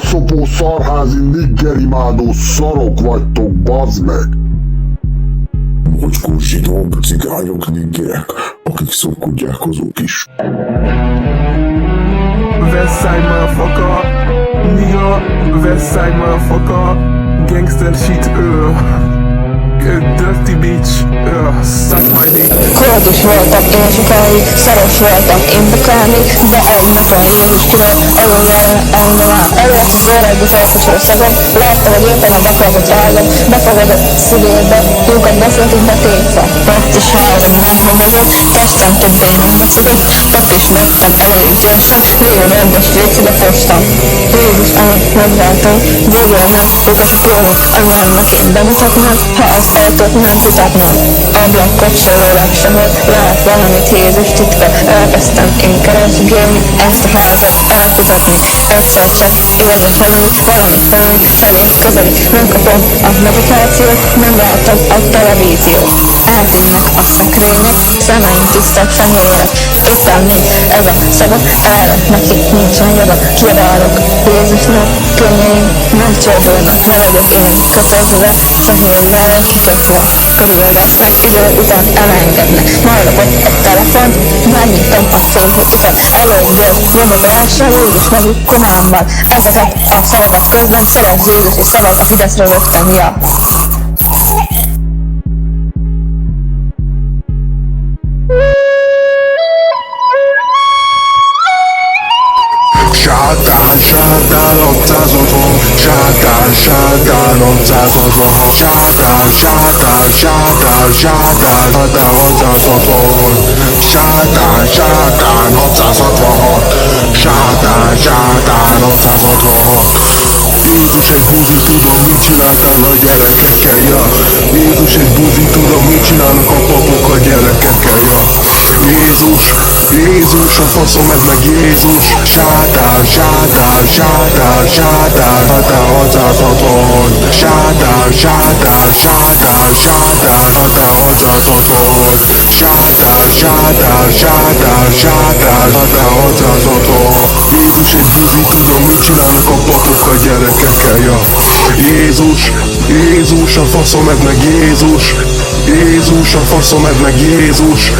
Szopó szarházi niggerimádó szarok vagytok, bazd meg! Mocskos zsidók, cigányok, niggerek, akik szurkodják azok is. Westside motherfucker, nigga, Westside motherfucker, gangster shit, dirty bitch, suck my dick. Koldus voltam én sokáig, szaros voltam én bukálni, de egy napon Jézustól aluljára engem előtt, öreg az alkotó szezon, látta, hogy éppen a befogadott ágam, befogadott szívérbe, jókat beszéltünk betétve. Ott is várom, nem homozok, testem többé nem vacogok, ott is mentem elég gyorsan, végül rendes vécére fostam. Jézus, amit megváltam, végül nem fogok próbálni, anyámnak én bemutatnám, ha az ajtót nem kutatnám. Ablak kapcsolólag sem volt, lehet valamit Jézus titka, elkezdtem én keresgélni, ezt a házat elkutatni. Egyszer csak érzek valami felé közeli, nem kapom a medikációt, nem látom a televíziót. Eltűnnek a szekrények, szemeim tiszták fehérek, éppen mint ez a szabad, erre neki nincsen joga, kiabálok Jézusnak, könnyeim nem csordulnak, ne vagyok én kötözve, fehér lelkítva, körülvesznek, idő után elengednek, majd lopott egy telefont, megnyitom a Facebookot, előbből nyomok rásra Jézus nevű komámmal, ezeket a szavakat közben szavaz Jézus és szavaz a Fideszre rögtön, ja. Sátán, sátán, 660, sátán, sátán, 660, sátán, sátán, sátán, sátán, 660, sátán, sátán, 666, sátán, sátán, 666. Jézus egy buzi, tudom mit csináltál a gyerekekkel, ja. Jézus egy buzi, tudom mit csinálnak a papok a gyerekekkel, ja. Jézus, Jézus, a faszom ez meg Jézus, sátán, sátán, sátán, sátán, 660, sátán, sátán, sátán, sátán, 660, sátán, sátán, sátán, sátán, 660. Jézus egy buzi, tudom mit csinálnak a papok a gyerekekkel, ja. Jézus, Jézus, a faszom ez meg Jézus, Jézus, a faszom ez meg Jézus.